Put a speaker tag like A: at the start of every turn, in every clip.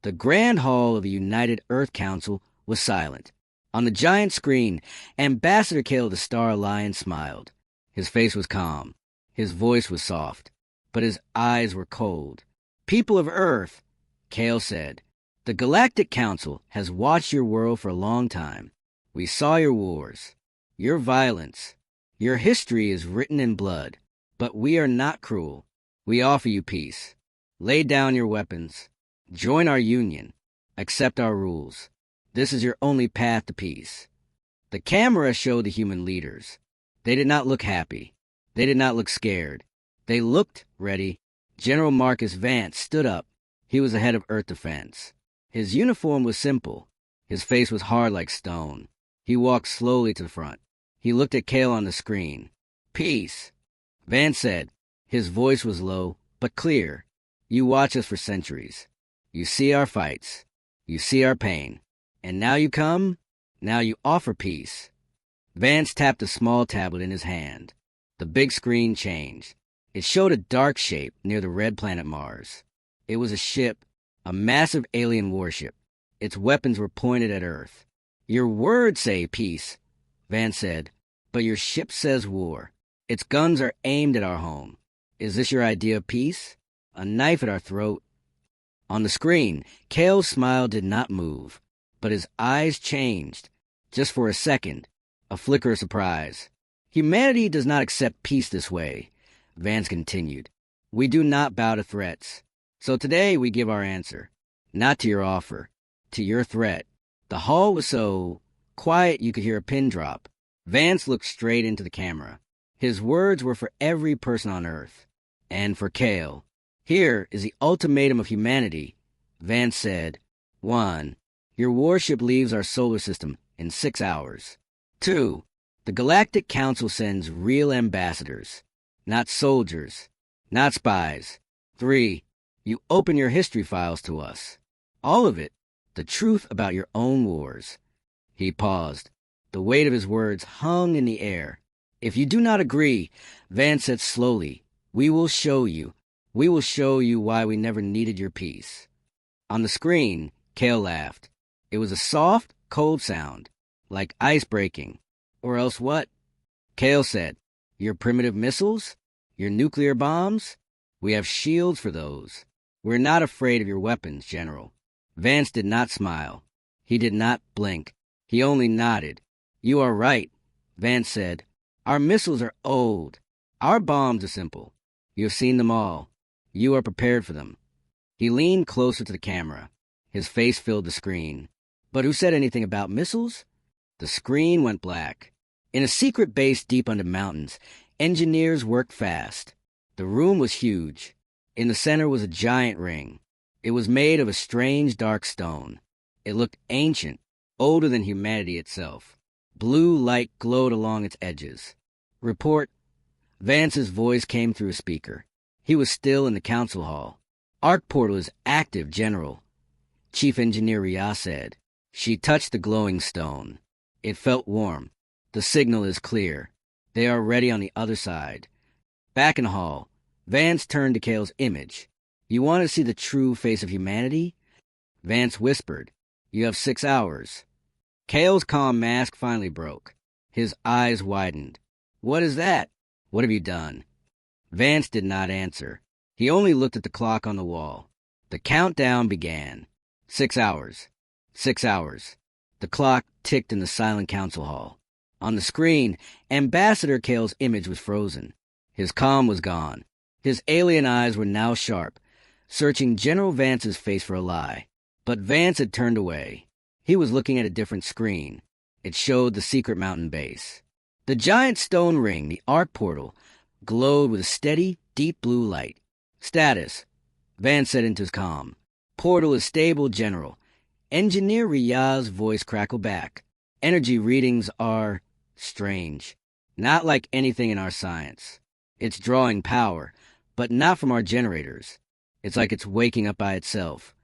A: The Grand Hall of the United Earth Council was silent. On the giant screen, Ambassador Kale the Star Alliance smiled. His face was calm. His voice was soft. But his eyes were cold. "People of Earth," Kale said, "the Galactic Council has watched your world for a long time. We saw your wars, your violence. Your history is written in blood. But we are not cruel. We offer you peace. Lay down your weapons. Join our union. Accept our rules. This is your only path to peace." The camera showed the human leaders. They did not look happy. They did not look scared. They looked ready. General Marcus Vance stood up. He was the head of Earth Defense. His uniform was simple. His face was hard like stone. He walked slowly to the front. He looked at Kale on the screen. "Peace," Vance said. His voice was low, but clear. "You watch us for centuries. You see our fights. You see our pain. And now you come? Now you offer peace." Vance tapped a small tablet in his hand. The big screen changed. It showed a dark shape near the red planet Mars. It was a ship, a massive alien warship. Its weapons were pointed at Earth. "Your words say peace," Vance said, "but your ship says war. Its guns are aimed at our home. Is this your idea of peace? A knife at our throat?" On the screen, Kale's smile did not move, but his eyes changed. Just for a second, a flicker of surprise. "Humanity does not accept peace this way," Vance continued. "We do not bow to threats. So today we give our answer. Not to your offer, to your threat." The hall was so quiet you could hear a pin drop. Vance looked straight into the camera. His words were for every person on Earth. And for Kale. "Here is the ultimatum of humanity," Vance said. 1. Your warship leaves our solar system in 6 hours. 2. The Galactic Council sends real ambassadors. Not soldiers. Not spies. 3. You open your history files to us. All of it. The truth about your own wars. He paused. The weight of his words hung in the air. "If you do not agree," Vance said slowly, "we will show you. We will show you why we never needed your peace." On the screen, Kale laughed. It was a soft, cold sound, like ice breaking. "Or else what?" Kale said. "Your primitive missiles? Your nuclear bombs? We have shields for those. We're not afraid of your weapons, General." Vance did not smile. He did not blink. He only nodded. "You are right," Vance said. "Our missiles are old. Our bombs are simple. You have seen them all. You are prepared for them." He leaned closer to the camera. His face filled the screen. "But who said anything about missiles?" The screen went black. In a secret base deep under mountains, engineers worked fast. The room was huge. In the center was a giant ring. It was made of a strange dark stone. It looked ancient, older than humanity itself. Blue light glowed along its edges. "Report." Vance's voice came through a speaker. He was still in the council hall. "Arc portal is active, General," Chief Engineer Rhea said. She touched the glowing stone. It felt warm. "The signal is clear. They are ready on the other side." Back in the hall, Vance turned to Kale's image. "You want to see the true face of humanity?" Vance whispered. "You have 6 hours." Kale's calm mask finally broke. His eyes widened. "What is that? What have you done?" Vance did not answer. He only looked at the clock on the wall. The countdown began. 6 hours. 6 hours. The clock ticked in the silent council hall. On the screen, Ambassador Kale's image was frozen. His calm was gone. His alien eyes were now sharp, searching General Vance's face for a lie. But Vance had turned away. He was looking at a different screen. It showed the secret mountain base. The giant stone ring, the arc portal, glowed with a steady, deep blue light. "Status," Vance said into his comm. "Portal is stable, General." Engineer Rhea's voice crackled back. "Energy readings are strange. Not like anything in our science. It's drawing power, but not from our generators. It's like it's waking up by itself."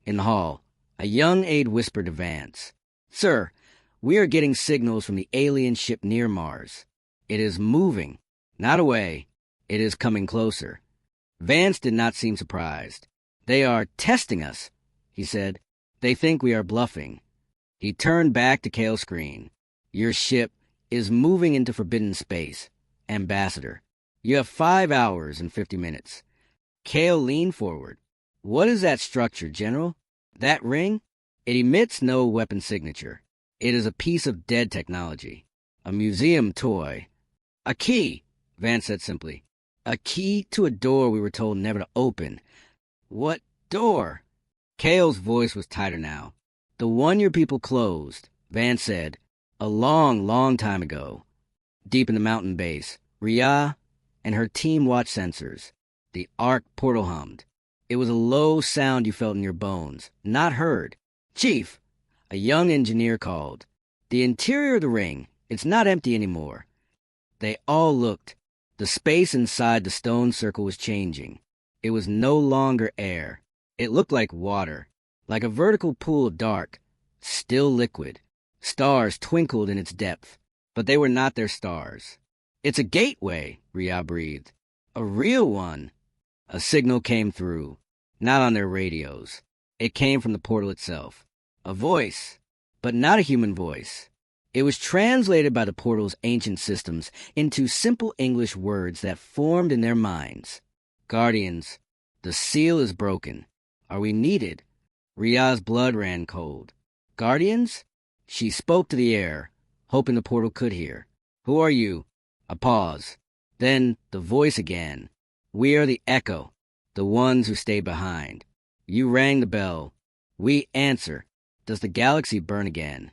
A: In the hall, a young aide whispered to Vance. "Sir, we are getting signals from the alien ship near Mars. It is moving, not away. It is coming closer." Vance did not seem surprised. "They are testing us," he said. They think we are bluffing. He turned back to Kale's screen. Your ship is moving into forbidden space. Ambassador, you have 5 hours and 50 minutes. Kale leaned forward. What is that structure, General? That ring? It emits no weapon signature. It is a piece of dead technology. A museum toy. A key, Vance said simply. A key to a door we were told never to open. What door? Kale's voice was tighter now. The one your people closed, Vance said, a long, long time ago. Deep in the mountain base, Rhea and her team watched sensors. The arc portal hummed. It was a low sound you felt in your bones, not heard. Chief, a young engineer called. The interior of the ring, it's not empty anymore. They all looked. The space inside the stone circle was changing. It was no longer air. It looked like water, like a vertical pool of dark, still liquid. Stars twinkled in its depth, but they were not their stars. It's a gateway, Rhea breathed. A real one. A signal came through, not on their radios. It came from the portal itself. A voice, but not a human voice. It was translated by the portal's ancient systems into simple English words that formed in their minds. Guardians, the seal is broken. Are we needed? Rhea's blood ran cold. Guardians? She spoke to the air, hoping the portal could hear. Who are you? A pause. Then the voice again. We are the Echo, the ones who stayed behind. You rang the bell. We answer. Does the galaxy burn again?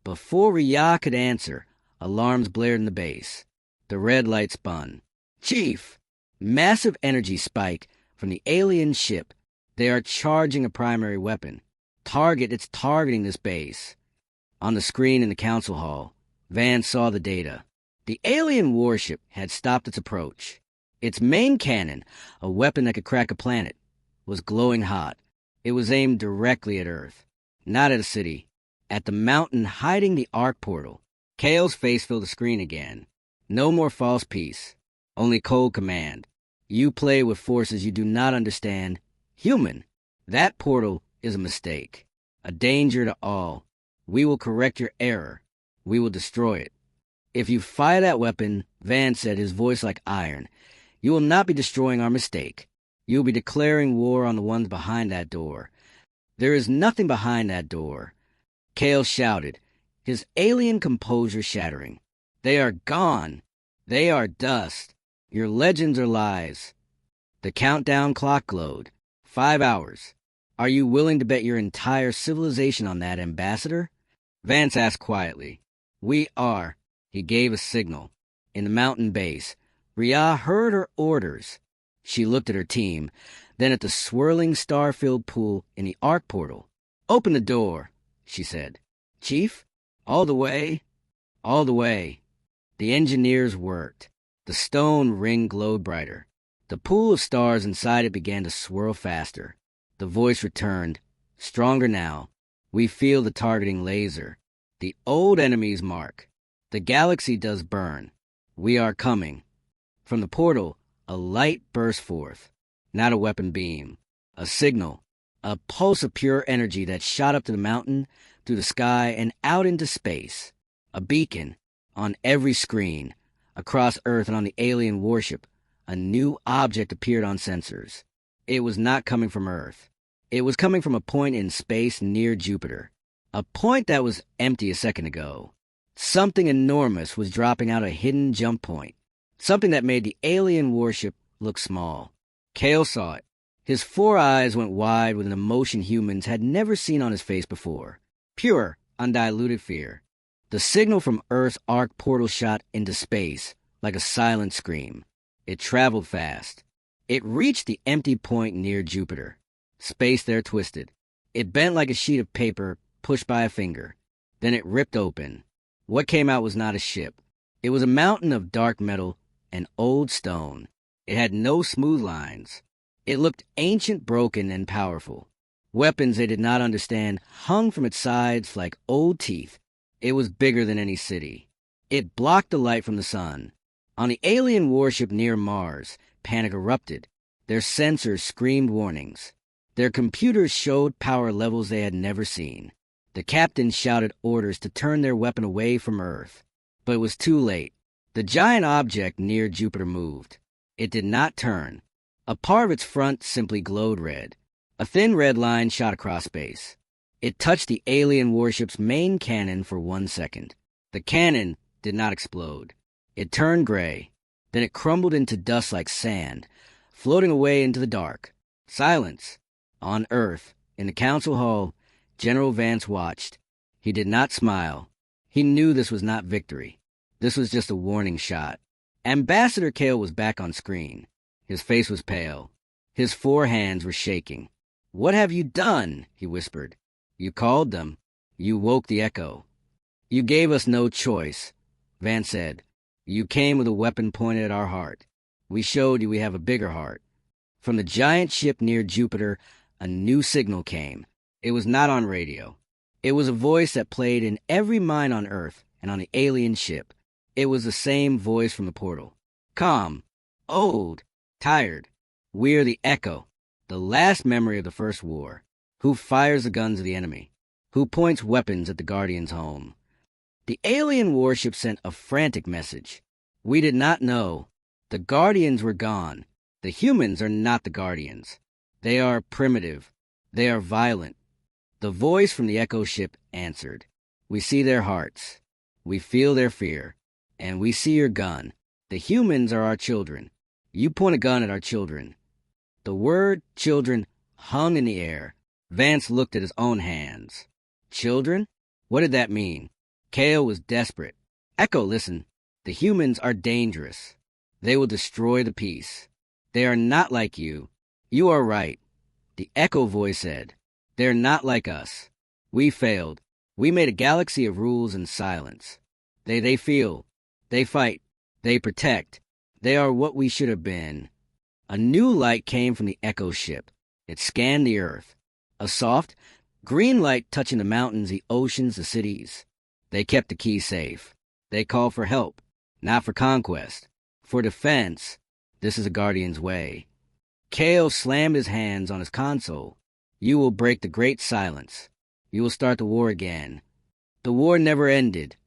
A: Before Rhea could answer, alarms blared in the base. The red light spun. Chief! Massive energy spike from the alien ship. They are charging a primary weapon. It's targeting this base. On the screen in the council hall, Vance saw the data. The alien warship had stopped its approach. Its main cannon, a weapon that could crack a planet, was glowing hot. It was aimed directly at Earth, not at a city, at the mountain hiding the arc portal. Kale's face filled the screen again. No more false peace, only cold command. You play with forces you do not understand. Human. That portal is a mistake, a danger to all. We will correct your error. We will destroy it. If you fire that weapon, Vance said, his voice like iron, you will not be destroying our mistake. You will be declaring war on the ones behind that door. There is nothing behind that door. Kale shouted, his alien composure shattering. They are gone. They are dust. Your legends are lies. The countdown clock glowed. 5 hours. Are you willing to bet your entire civilization on that, Ambassador? Vance asked quietly. We are. He gave a signal. In the mountain base, Rhea heard her orders. She looked at her team, then at the swirling star-filled pool in the arc portal. Open the door, she said. Chief? All the way? All the way. The engineers worked. The stone ring glowed brighter. The pool of stars inside it began to swirl faster. The voice returned, stronger now. We feel the targeting laser. The old enemy's mark. The galaxy does burn. We are coming. From the portal, a light burst forth. Not a weapon beam. A signal. A pulse of pure energy that shot up to the mountain, through the sky, and out into space. A beacon. On every screen. Across Earth and on the alien warship, a new object appeared on sensors. It was not coming from Earth. It was coming from a point in space near Jupiter. A point that was empty a second ago. Something enormous was dropping out a hidden jump point. Something that made the alien warship look small. Kale saw it. His 4 eyes went wide with an emotion humans had never seen on his face before. Pure, undiluted fear. The signal from Earth's arc portal shot into space, like a silent scream. It traveled fast. It reached the empty point near Jupiter. Space there twisted. It bent like a sheet of paper pushed by a finger. Then it ripped open. What came out was not a ship. It was a mountain of dark metal and old stone. It had no smooth lines. It looked ancient, broken, and powerful. Weapons they did not understand hung from its sides like old teeth. It was bigger than any city. It blocked the light from the sun. On the alien warship near Mars, panic erupted. Their sensors screamed warnings. Their computers showed power levels they had never seen. The captain shouted orders to turn their weapon away from Earth. But it was too late. The giant object near Jupiter moved. It did not turn. A part of its front simply glowed red. A thin red line shot across space. It touched the alien warship's main cannon for 1 second. The cannon did not explode. It turned gray. Then it crumbled into dust like sand, floating away into the dark. Silence. On Earth, in the council hall, General Vance watched. He did not smile. He knew this was not victory. This was just a warning shot. Ambassador Kale was back on screen. His face was pale. His 4 hands were shaking. "What have you done?" he whispered. "You called them. You woke the echo." "You gave us no choice," Vance said. "You came with a weapon pointed at our heart. We showed you we have a bigger heart." From the giant ship near Jupiter, a new signal came. It was not on radio. It was a voice that played in every mind on Earth and on the alien ship. It was the same voice from the portal. Calm, old, tired. We are the Echo, the last memory of the First War. Who fires the guns of the enemy? Who points weapons at the Guardians' home? The alien warship sent a frantic message. We did not know. The Guardians were gone. The humans are not the Guardians. They are primitive. They are violent. The voice from the Echo ship answered. We see their hearts. We feel their fear. And we see your gun. The humans are our children. You point a gun at our children. The word children hung in the air. Vance looked at his own hands. Children? What did that mean? Kale was desperate. Echo, listen. The humans are dangerous. They will destroy the peace. They are not like you. You are right. The Echo voice said. They're not like us. We failed. We made a galaxy of rules and silence. They feel. They fight. They protect. They are what we should have been. A new light came from the Echo ship. It scanned the Earth. A soft, green light touching the mountains, the oceans, the cities. They kept the key safe. They called for help, not for conquest, for defense. This is a Guardian's way. Kale slammed his hands on his console. You will break the great silence. You will start the war again. The war never ended.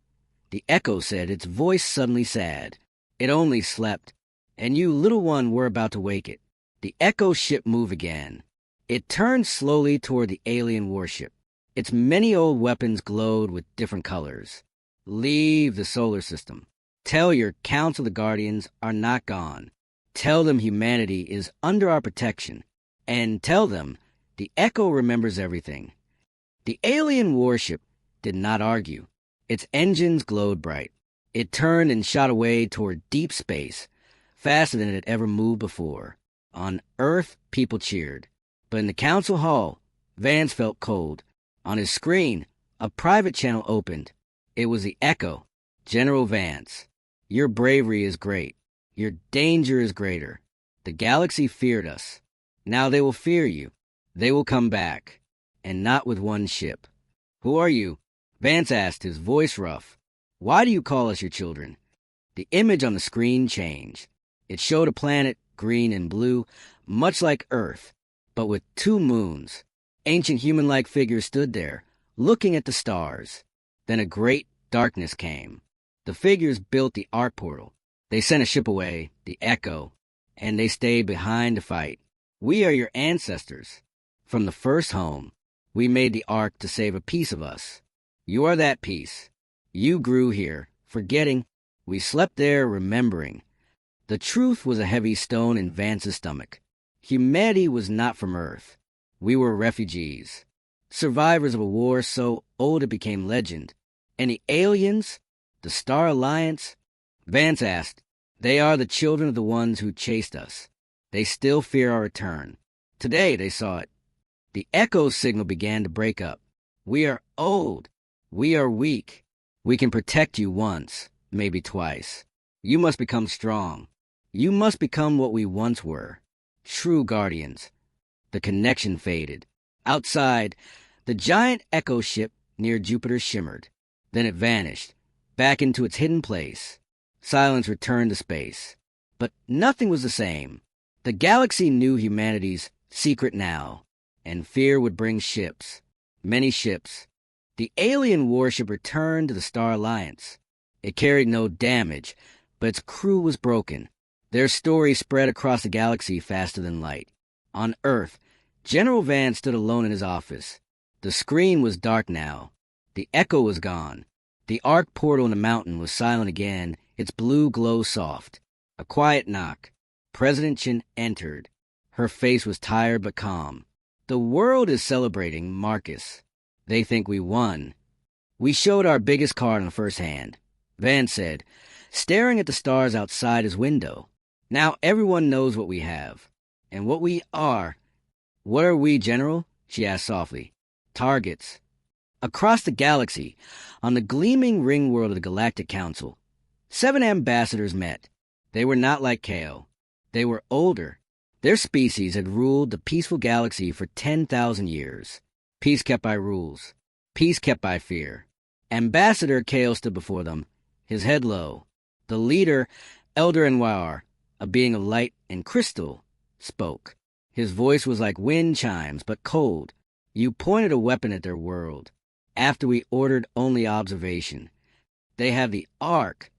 A: The Echo said, its voice suddenly sad. It only slept, and you, little one, were about to wake it. The Echo ship moved again. It turned slowly toward the alien warship. Its many old weapons glowed with different colors. Leave the solar system. Tell your Council of the Guardians are not gone. Tell them humanity is under our protection. And tell them the Echo remembers everything. The alien warship did not argue. Its engines glowed bright. It turned and shot away toward deep space, faster than it had ever moved before. On Earth, people cheered. But in the council hall, Vance felt cold. On his screen, a private channel opened. It was the Echo. General Vance, your bravery is great. Your danger is greater. The galaxy feared us. Now they will fear you. They will come back. And not with one ship. Who are you? Vance asked, his voice rough. Why do you call us your children? The image on the screen changed. It showed a planet, green and blue, much like Earth, but with 2 moons. Ancient human-like figures stood there, looking at the stars. Then a great darkness came. The figures built the arc portal. They sent a ship away, the Echo, and they stayed behind to fight. We are your ancestors. From the first home, we made the ark to save a piece of us. You are that piece. You grew here, forgetting. We slept there, remembering. The truth was a heavy stone in Vance's stomach. Humanity was not from Earth. We were refugees. Survivors of a war so old it became legend. And the aliens? The Star Alliance? Vance asked. They are the children of the ones who chased us. They still fear our return. Today they saw it. The Echo signal began to break up. We are old. We are weak. We can protect you once, maybe twice. You must become strong. You must become what we once were. True guardians. The connection faded. Outside, the giant Echo ship near Jupiter shimmered. Then it vanished, back into its hidden place. Silence returned to space. But nothing was the same. The galaxy knew humanity's secret now, and fear would bring ships, many ships. The alien warship returned to the Star Alliance. It carried no damage, but its crew was broken. Their story spread across the galaxy faster than light. On Earth, General Vance stood alone in his office. The screen was dark now. The echo was gone. The arc portal in the mountain was silent again, its blue glow soft. A quiet knock. President Chin entered. Her face was tired but calm. The world is celebrating, Marcus. They think we won. We showed our biggest card on the first hand, Vance said, staring at the stars outside his window. Now everyone knows what we have. And what we are. What are we, General? She asked softly. Targets. Across the galaxy, on the gleaming ring world of the Galactic Council, 7 ambassadors met. They were not like Kale. They were older. Their species had ruled the peaceful galaxy for 10,000 years. Peace kept by rules. Peace kept by fear. Ambassador Kale stood before them, his head low. The leader, Elder Enwar, a being of light and crystal, spoke. His voice was like wind chimes, but cold. You pointed a weapon at their world. After we ordered only observation. They have the Ark.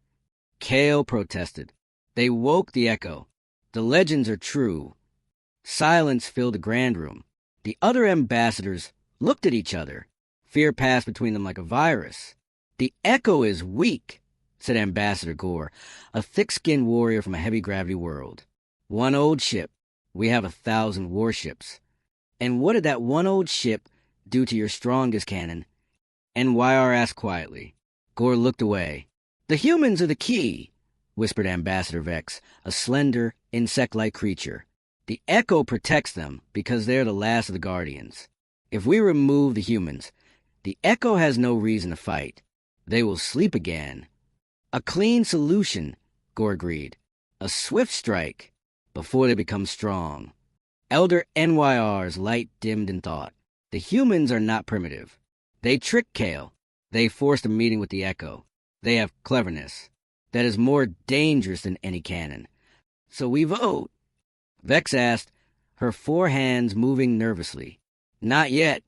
A: Kale protested. They woke the echo. The legends are true. Silence filled the grand room. The other ambassadors looked at each other. Fear passed between them like a virus. The echo is weak, said Ambassador Gore, a thick-skinned warrior from a heavy-gravity world. One old ship. We have 1,000 warships. And what did that one old ship do to your strongest cannon? NYR asked quietly. Gore looked away. The humans are the key, whispered Ambassador Vex, a slender, insect-like creature. The Echo protects them because they're the last of the Guardians. If we remove the humans, the Echo has no reason to fight. They will sleep again. A clean solution, Gore agreed. A swift strike, before they become strong. Elder NYR's light dimmed in thought. The humans are not primitive. They tricked Kale. They forced a meeting with the Echo. They have cleverness. That is more dangerous than any cannon. So we vote. Vex asked, her 4 hands moving nervously. Not yet,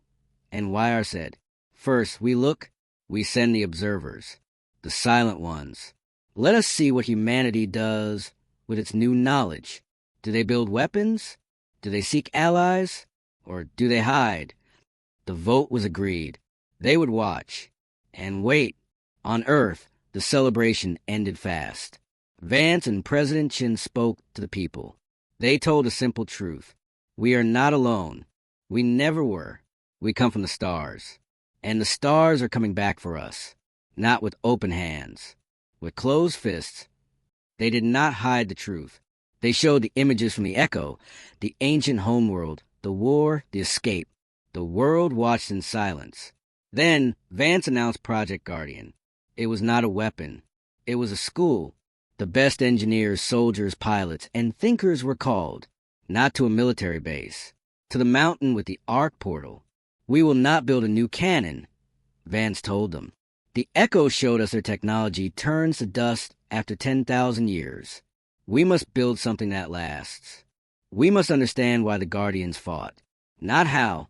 A: NYR said. First, we look, we send the observers. The silent ones. Let us see what humanity does with its new knowledge. Do they build weapons? Do they seek allies? Or do they hide? The vote was agreed. They would watch. And wait. On Earth, the celebration ended fast. Vance and President Chin spoke to the people. They told a simple truth. We are not alone. We never were. We come from the stars. And the stars are coming back for us. Not with open hands. With closed fists. They did not hide the truth. They showed the images from the Echo, the ancient homeworld, the war, the escape. The world watched in silence. Then Vance announced Project Guardian. It was not a weapon. It was a school. The best engineers, soldiers, pilots, and thinkers were called. Not to a military base. To the mountain with the arc portal. We will not build a new cannon, Vance told them. The Echo showed us their technology turns to dust after 10,000 years. We must build something that lasts. We must understand why the Guardians fought. Not how.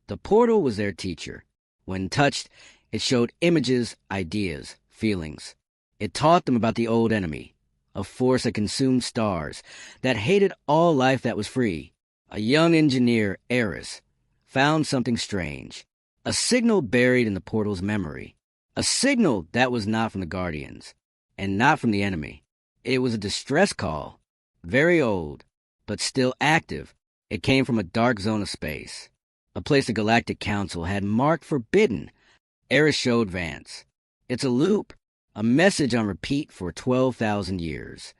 A: The portal was their teacher. When touched, it showed images, ideas, feelings. It taught them about the old enemy, a force that consumed stars, that hated all life that was free. A young engineer, Eris, found something strange. A signal buried in the portal's memory. A signal that was not from the Guardians, and not from the enemy. It was a distress call, very old, but still active. It came from a dark zone of space, a place the Galactic Council had marked forbidden. Eris showed Vance. It's a loop, a message on repeat for 12,000 years.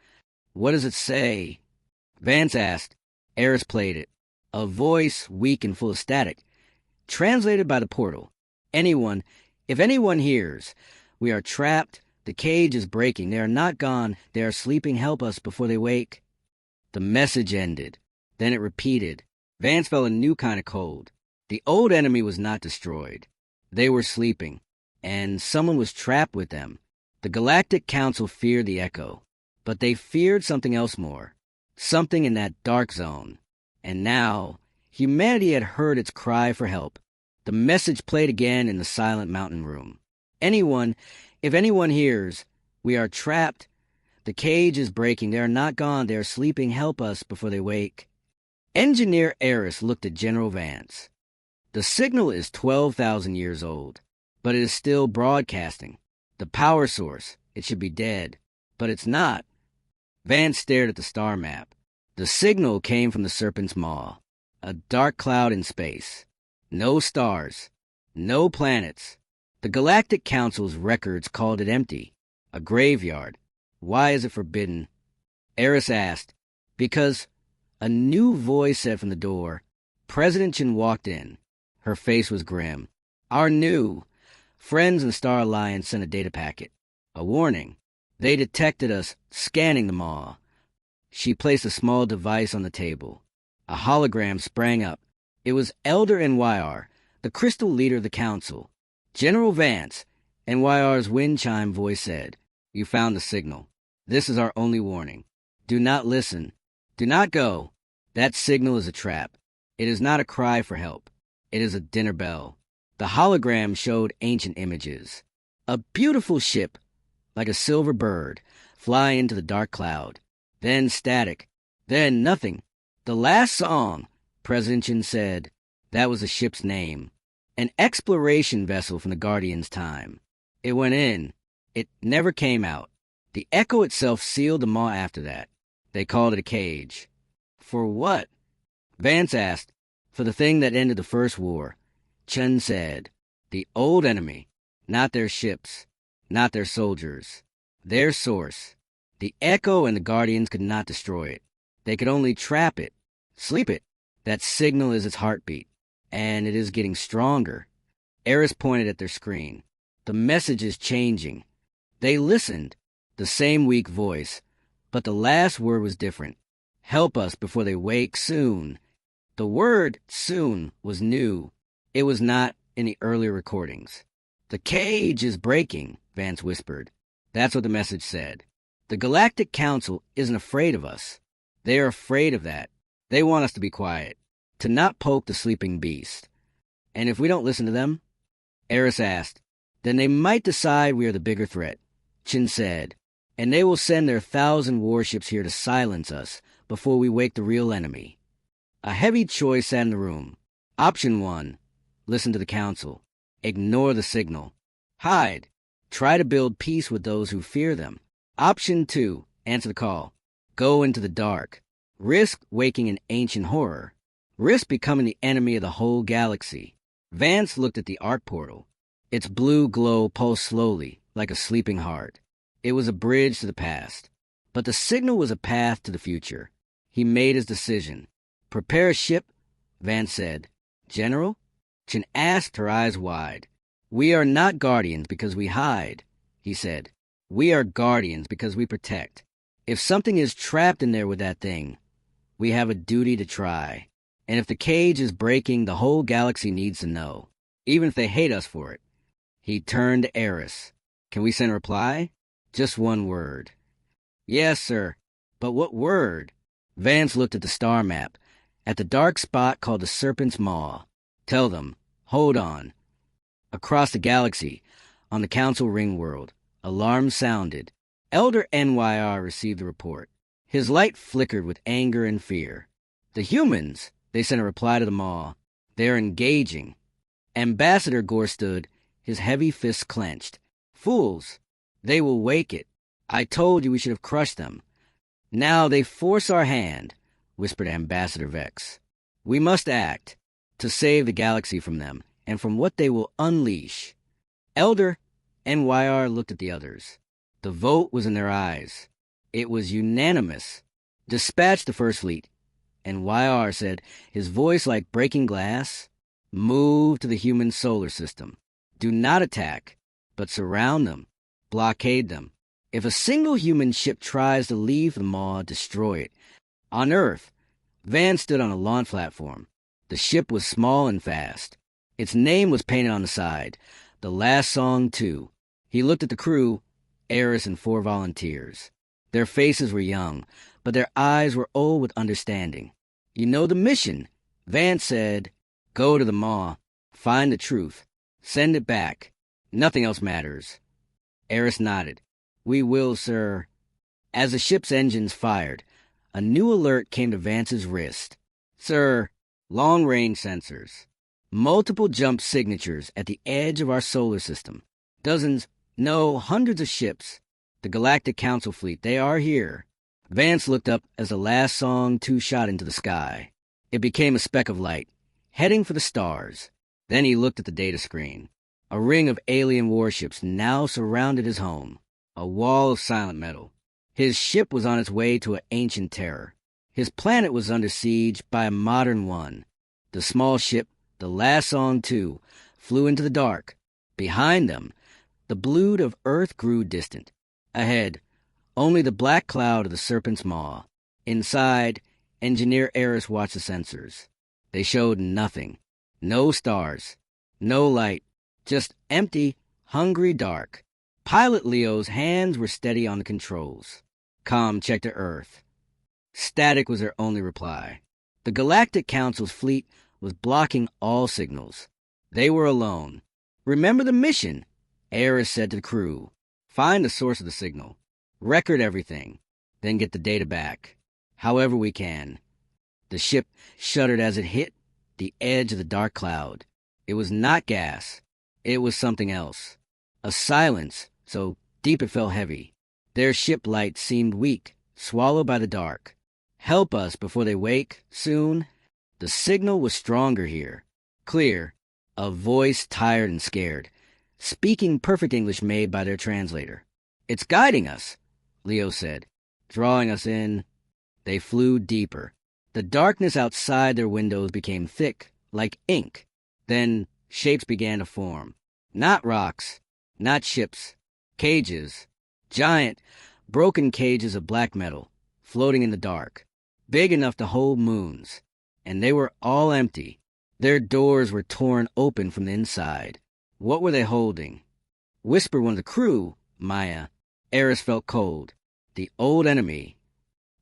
A: What does it say? Vance asked. Eris played it. A voice, weak and full of static, translated by the portal. If anyone hears, we are trapped, the cage is breaking, they are not gone, they are sleeping, help us before they wake. The message ended. Then it repeated. Vance felt a new kind of cold. The old enemy was not destroyed. They were sleeping, and someone was trapped with them. The Galactic Council feared the Echo, but they feared something else more. Something in that dark zone. And now, Humanity had heard its cry for help. The message played again in the silent mountain room. If anyone hears, we are trapped. The cage is breaking. They are not gone. They are sleeping. Help us before they wake. Engineer Eris looked at General Vance. The signal is 12,000 years old, but it is still broadcasting. The power source, it should be dead, but it's not. Vance stared at the star map. The signal came from the Serpent's Maw, a dark cloud in space. No stars, no planets. The Galactic Council's records called it empty, a graveyard. Why is it forbidden? Eris asked. Because a new voice said from the door. President Chen walked in. Her face was grim. Our new friends in the Star Alliance sent a data packet. A warning. They detected us scanning the Maw. She placed a small device on the table. A hologram sprang up. It was Elder NYR, the crystal leader of the council. General Vance, NYR's wind chime voice said, "You found the signal. This is our only warning. Do not listen. Do not go. That signal is a trap. It is not a cry for help. It is a dinner bell." The hologram showed ancient images. A beautiful ship, like a silver bird, flying into the dark cloud. Then static. Then nothing. The last song, President Chen said. That was the ship's name. An exploration vessel from the Guardian's time. It went in. It never came out. The echo itself sealed the Maw after that. They called it a cage. For what? Vance asked. For the thing that ended the First War. Chen said. The old enemy. Not their ships. Not their soldiers. Their source. The echo and the Guardians could not destroy it. They could only trap it. Sleep it. That signal is its heartbeat. And it is getting stronger. Eris pointed at their screen. The message is changing. They listened. The same weak voice. But the last word was different. Help us before they wake soon. The word soon was new. It was not in the earlier recordings. The cage is breaking, Vance whispered. That's what the message said. The Galactic Council isn't afraid of us. They are afraid of that. They want us to be quiet, to not poke the sleeping beast. And if we don't listen to them? Eris asked. Then they might decide we are the bigger threat, Chen said. And they will send their 1,000 warships here to silence us before we wake the real enemy. A heavy choice sat in the room. Option 1. Listen to the Council. Ignore the signal. Hide. Try to build peace with those who fear them. Option 2. Answer the call. Go into the dark. Risk waking an ancient horror. Risk becoming the enemy of the whole galaxy. Vance looked at the arc portal. Its blue glow pulsed slowly, like a sleeping heart. It was a bridge to the past. But the signal was a path to the future. He made his decision. Prepare a ship, Vance said. General? Chen asked, her eyes wide. We are not guardians because we hide, he said. We are guardians because we protect. If something is trapped in there with that thing, we have a duty to try. And if the cage is breaking, the whole galaxy needs to know, even if they hate us for it. He turned to Eris. Can we send a reply? Just one word. Yes, sir. But what word? Vance looked at the star map, at the dark spot called the Serpent's Maw. Tell them, hold on. Across the galaxy, on the Council ring world, alarms sounded. Elder NYR received the report. His light flickered with anger and fear. The humans, they sent a reply to the Maw. They are engaging. Ambassador Gore stood, his heavy fists clenched. Fools! They will wake it. I told you we should have crushed them. Now they force our hand, whispered Ambassador Vex. We must act, to save the galaxy from them, and from what they will unleash. Elder NYR looked at the others. The vote was in their eyes. It was unanimous. Dispatch the First Fleet. NYR said, his voice like breaking glass. Move to the human solar system. Do not attack, but surround them. Blockade them. If a single human ship tries to leave the Maw, destroy it. On Earth, Van stood on a launch platform. The ship was small and fast. Its name was painted on the side. The last song, too. He looked at the crew, Eris and 4 volunteers. Their faces were young, but their eyes were old with understanding. You know the mission, Vance said, "Go to the maw. Find the truth. Send it back. Nothing else matters." Eris nodded. "We will, sir." As the ship's engines fired, a new alert came to Vance's wrist. "Sir, long-range sensors. Multiple jump signatures at the edge of our solar system. Dozens, no, hundreds of ships. The Galactic Council fleet, they are here." Vance looked up as the last Song 2 shot into the sky. It became a speck of light, heading for the stars. Then he looked at the data screen. A ring of alien warships now surrounded his home, a wall of silent metal. His ship was on its way to an ancient terror. His planet was under siege by a modern one. The small ship, the last Song 2, flew into the dark. Behind them, the blue of Earth grew distant. Ahead, only the black cloud of the Serpent's Maw. Inside, Engineer Eris watched the sensors. They showed nothing. No stars. No light. Just empty, hungry dark. Pilot Leo's hands were steady on the controls. "Com, check to Earth." Static was their only reply. The Galactic Council's fleet was blocking all signals. They were alone. "Remember the mission," Eris said to the crew. "Find the source of the signal. Record everything. Then get the data back. However we can." The ship shuddered as it hit the edge of the dark cloud. It was not gas. It was something else. A silence so deep it felt heavy. Their ship light seemed weak, swallowed by the dark. "Help us before they wake, soon." The signal was stronger here. Clear. A voice tired and scared, speaking perfect English made by their translator. "It's guiding us," Leo said, "drawing us in." They flew deeper. The darkness outside their windows became thick, like ink. Then shapes began to form. Not rocks, not ships, cages. Giant, broken cages of black metal, floating in the dark. Big enough to hold moons. And they were all empty. Their doors were torn open from the inside. What were they holding? Whispered one of the crew, Maya. Eris felt cold. The old enemy.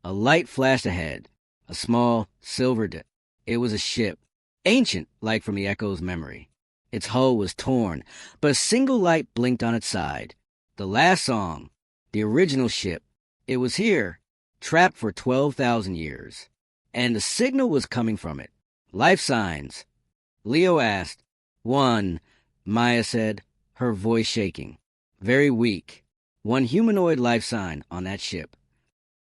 A: A light flashed ahead. A small, silver It was a ship. Ancient, like from the Echo's memory. Its hull was torn, but a single light blinked on its side. The last Song. The original ship. It was here, trapped for 12,000 years. And the signal was coming from it. Life signs. Leo asked. "One," Maya said, her voice shaking. "Very weak. One humanoid life sign on that ship."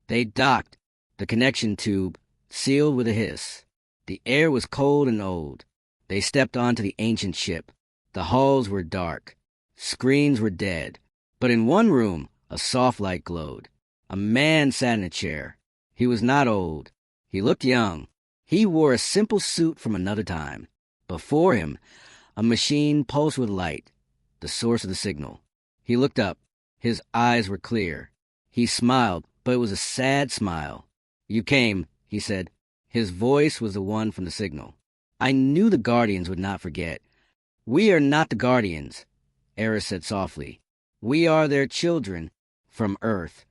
A: They docked, the connection tube sealed with a hiss. The air was cold and old. They stepped onto the ancient ship. The halls were dark. Screens were dead. But in one room, a soft light glowed. A man sat in a chair. He was not old. He looked young. He wore a simple suit from another time. Before him, a machine pulsed with light, the source of the signal. He looked up. His eyes were clear. He smiled, but it was a sad smile. "You came," he said. His voice was the one from the signal. "I knew the Guardians would not forget." "We are not the Guardians," Eris said softly. "We are their children from Earth."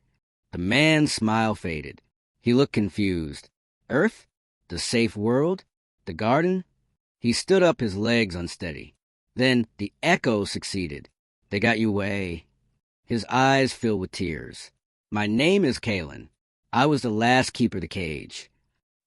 A: The man's smile faded. He looked confused. "Earth? The safe world? The garden?" He stood up, his legs unsteady. Then the Echo succeeded. "They got you away." His eyes filled with tears. "My name is Kalen. I was the last keeper of the cage."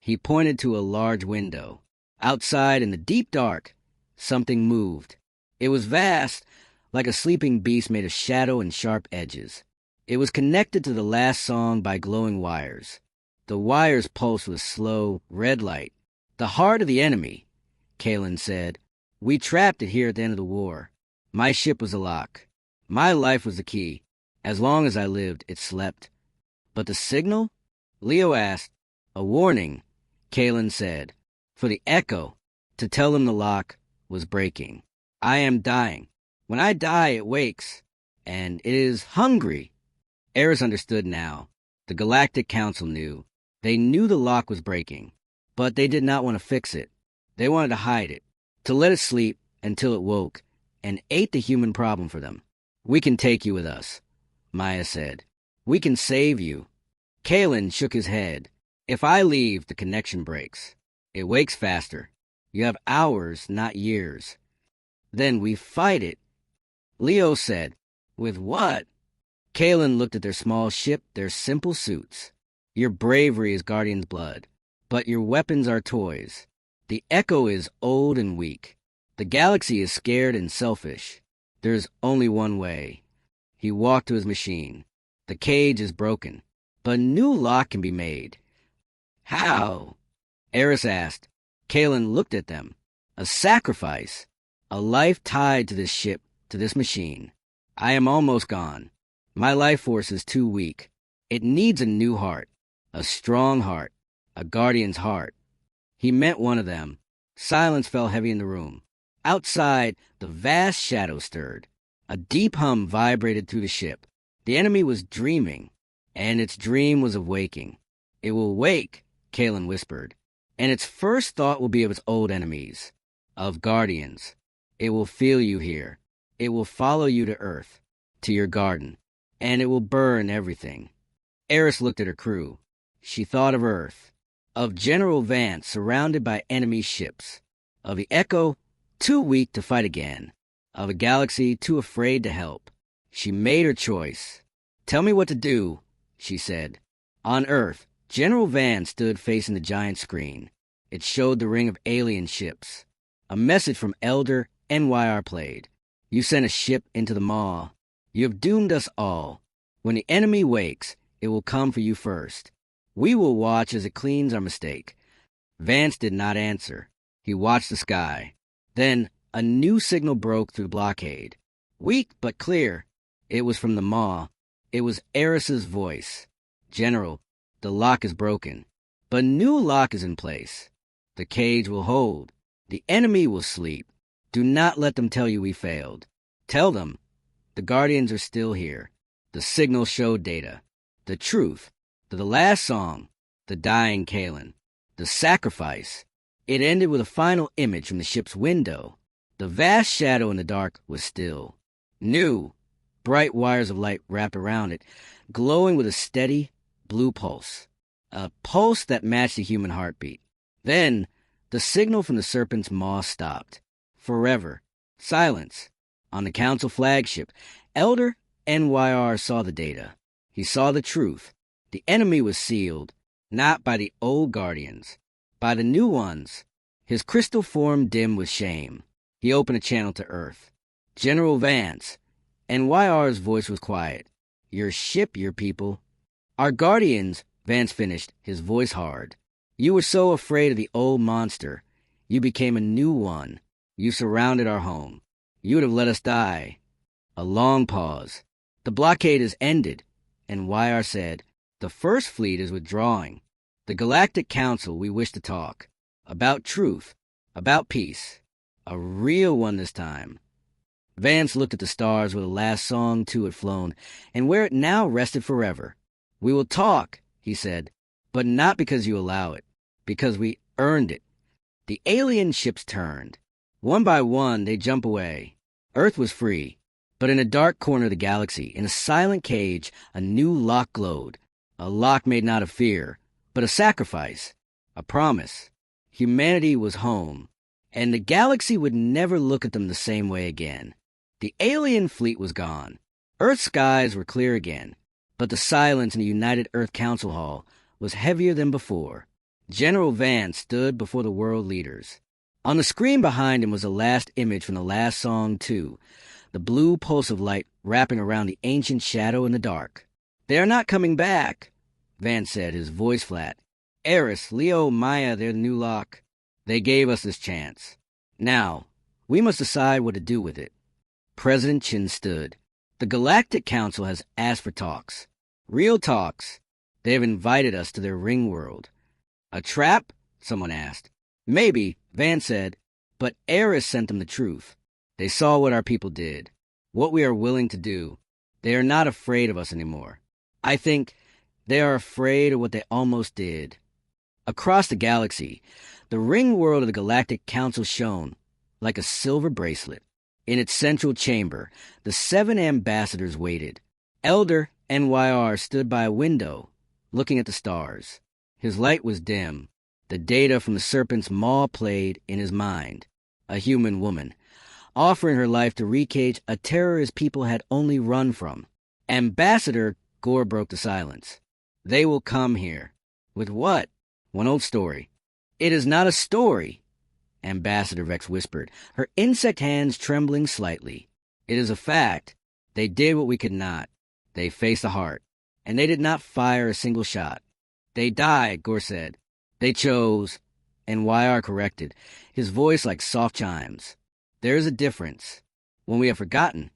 A: He pointed to a large window. Outside in the deep dark, something moved. It was vast, like a sleeping beast made of shadow and sharp edges. It was connected to the last Song by glowing wires. The wires pulsed with slow, red light. "The heart of the enemy," Kalen said. "We trapped it here at the end of the war. My ship was the lock. My life was the key. As long as I lived, it slept." "But the signal?" Leo asked. "A warning," Kalen said. "For the Echo, to tell them the lock was breaking. I am dying. When I die, it wakes. And it is hungry." Eris understood now. The Galactic Council knew. They knew the lock was breaking. But they did not want to fix it. They wanted to hide it. To let it sleep until it woke and ate the human problem for them. "We can take you with us," Maya said. "We can save you." Kalen shook his head. "If I leave, the connection breaks. It wakes faster. You have hours, not years. Then we fight it. Leo said, with what? Kalen looked at their small ship, their simple suits. Your bravery is Guardian's blood, but your weapons are toys. The Echo is old and weak. The galaxy is scared and selfish. There's only one way. He walked to his machine. The cage is broken, but a new lock can be made. How? Eris asked. Kalen looked at them. A sacrifice. A life tied to this ship, to this machine. I am almost gone. My life force is too weak. It needs a new heart. A strong heart. A Guardian's heart. He met one of them. Silence fell heavy in the room. Outside, the vast shadow stirred. A deep hum vibrated through the ship. The enemy was dreaming, and its dream was of waking. It will wake, Kalen whispered, and its first thought will be of its old enemies, of Guardians. It will feel you here. It will follow you to Earth, to your garden, and it will burn everything. Eris looked at her crew. She thought of Earth, of General Vance surrounded by enemy ships, of the Echo too weak to fight again, of a galaxy too afraid to help. She made her choice. Tell me what to do, she said. On Earth, General Vance stood facing the giant screen. It showed the ring of alien ships. A message from Elder NYR played. You sent a ship into the maw. You have doomed us all. When the enemy wakes, it will come for you first. We will watch as it cleans our mistake. Vance did not answer. He watched the sky. Then a new signal broke through the blockade. Weak but clear. It was from the maw. It was Eris's voice. General, the lock is broken, but a new lock is in place. The cage will hold. The enemy will sleep. Do not let them tell you we failed. Tell them. The Guardians are still here. The signal showed data. The truth. The last song. The dying Kalen. The sacrifice. It ended with a final image from the ship's window. The vast shadow in the dark was still. New. Bright wires of light wrapped around it, glowing with a steady, blue pulse. A pulse that matched the human heartbeat. Then, the signal from the Serpent's maw stopped. Forever. Silence. On the Council flagship, Elder NYR saw the data. He saw the truth. The enemy was sealed, not by the old Guardians, by the new ones. His crystal form dim with shame. He opened a channel to Earth. General Vance. NYR's voice was quiet. Your ship, your people. Our Guardians, Vance finished, his voice hard. You were so afraid of the old monster. You became a new one. You surrounded our home. You would have let us die. A long pause. The blockade is ended. NYR said, the First Fleet is withdrawing. The Galactic Council, we wish to talk. About truth. About peace. A real one this time. Vance looked at the stars where the last song too had flown, and where it now rested forever. We will talk, he said, but not because you allow it, because we earned it. The alien ships turned. One by one, they jump away. Earth was free, but in a dark corner of the galaxy, in a silent cage, a new lock glowed. A lock made not of fear, but a sacrifice, a promise. Humanity was home, and the galaxy would never look at them the same way again. The alien fleet was gone. Earth's skies were clear again, but the silence in the United Earth Council Hall was heavier than before. General Vance stood before the world leaders. On the screen behind him was the last image from the last song, too, the blue pulse of light wrapping around the ancient shadow in the dark. They are not coming back, Vance said, his voice flat. Eris, Leo, Maya, they're the new lock. They gave us this chance. Now, we must decide what to do with it. President Chin stood. The Galactic Council has asked for talks. Real talks. They have invited us to their ring world. A trap? Someone asked. Maybe, Vance said, but Eris sent them the truth. They saw what our people did, what we are willing to do. They are not afraid of us anymore. I think they are afraid of what they almost did. Across the galaxy, the ring world of the Galactic Council shone like a silver bracelet. In its central chamber, the 7 ambassadors waited. Elder NYR stood by a window, looking at the stars. His light was dim. The data from the serpent's maw played in his mind. A human woman, offering her life to recage a terror his people had only run from. Ambassador, Gore broke the silence. They will come here. With what? One old story. It is not a story, Ambassador Vex whispered, her insect hands trembling slightly. It is a fact. They did what we could not. They faced the heart, and they did not fire a single shot. They died, Gore said. They chose, and YR corrected, his voice like soft chimes. There is a difference. When we have forgotten,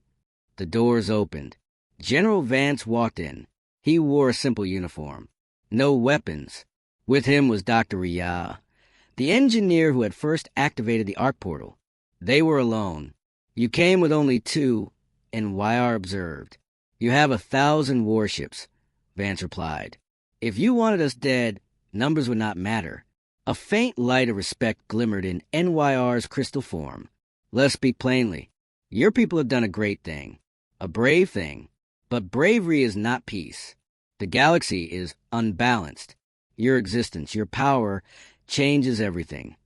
A: the doors opened. General Vance walked in. He wore a simple uniform. No weapons. With him was Dr. Riyah, the engineer who had first activated the arc portal. They were alone. You came with only 2, and YR observed. You have 1,000 warships, Vance replied. If you wanted us dead, numbers would not matter. A faint light of respect glimmered in NYR's crystal form. Let's speak plainly. Your people have done a great thing, a brave thing, but bravery is not peace. The galaxy is unbalanced. Your existence, your power, changes everything.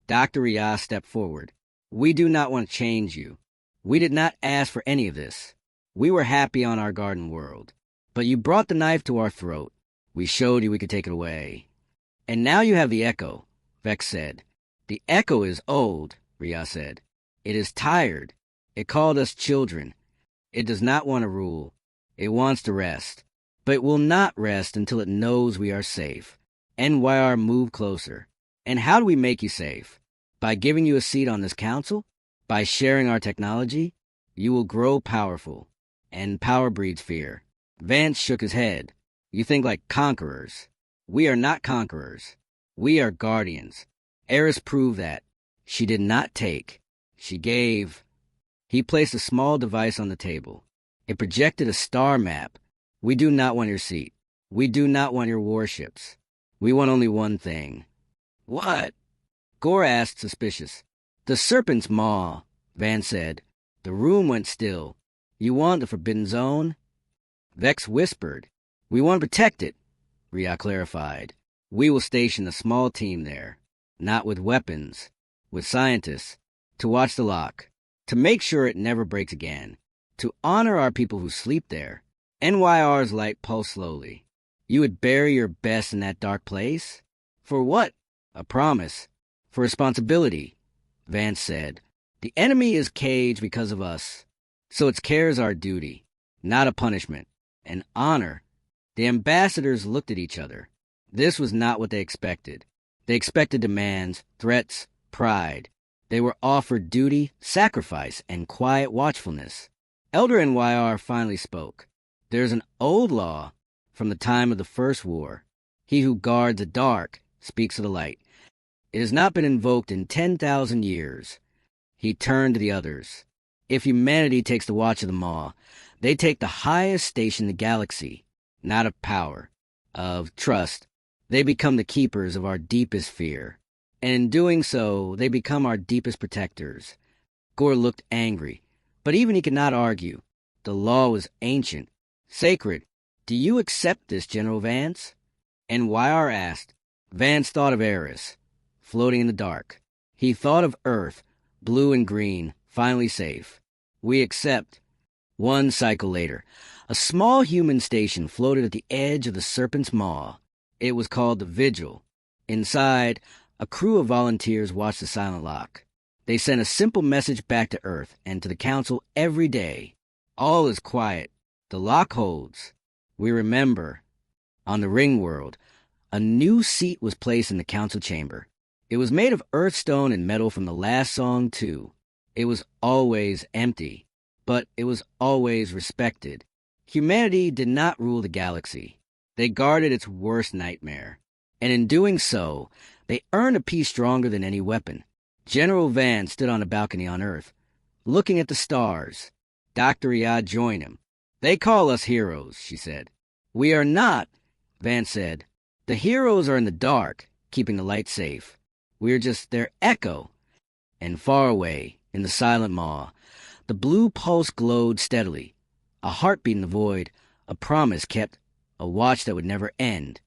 A: Dr. Riyah stepped forward. We do not want to change you. We did not ask for any of this. We were happy on our garden world. But you brought the knife to our throat. We showed you we could take it away. And now you have the Echo, Vex said. The Echo is old, Riyah said. It is tired. It called us children. It does not want to rule. It wants to rest. But it will not rest until it knows we are safe. NYR moved closer. And how do we make you safe? By giving you a seat on this council? By sharing our technology? You will grow powerful. And power breeds fear. Vance shook his head. You think like conquerors. We are not conquerors. We are guardians. Eris proved that. She did not take. She gave. He placed a small device on the table. It projected a star map. We do not want your seat. We do not want your warships. We want only one thing. What? Gore asked, suspicious. The serpent's maw, Vance said. The room went still. You want the Forbidden Zone? Vex whispered. We want to protect it, Riyah clarified. We will station a small team there. Not with weapons. With scientists. To watch the lock. To make sure it never breaks again. To honor our people who sleep there. NYR's light pulsed slowly. You would bury your best in that dark place? For what? A promise. For responsibility, Vance said. The enemy is caged because of us. So its care is our duty. Not a punishment. An honor. The ambassadors looked at each other. This was not what they expected. They expected demands, threats, pride. They were offered duty, sacrifice, and quiet watchfulness. Elder NYR finally spoke. There's an old law from the time of the First War. He who guards the dark speaks of the light. It has not been invoked in 10,000 years. He turned to the others. If humanity takes the watch of the maw, they take the highest station in the galaxy, not of power, of trust. They become the keepers of our deepest fear. And in doing so, they become our deepest protectors. Gore looked angry, but even he could not argue. The law was ancient, sacred. Do you accept this, General Vance? NYR asked. Vance thought of Eris, floating in the dark. He thought of Earth, blue and green, finally safe. We accept. One cycle later, a small human station floated at the edge of the serpent's maw. It was called the Vigil. Inside, a crew of volunteers watched the silent lock. They sent a simple message back to Earth and to the Council every day. All is quiet. The lock holds. We remember. On the ring world, a new seat was placed in the Council chamber. It was made of earthstone and metal from the last song, too. It was always empty, but it was always respected. Humanity did not rule the galaxy. They guarded its worst nightmare. And in doing so, they earned a peace stronger than any weapon. General Vance stood on a balcony on Earth, looking at the stars. Dr. Riyad joined him. They call us heroes, she said. We are not, Vance said. The heroes are in the dark, keeping the light safe. We are just their echo. And far away, in the silent maw, the blue pulse glowed steadily. A heartbeat in the void, a promise kept, a watch that would never end.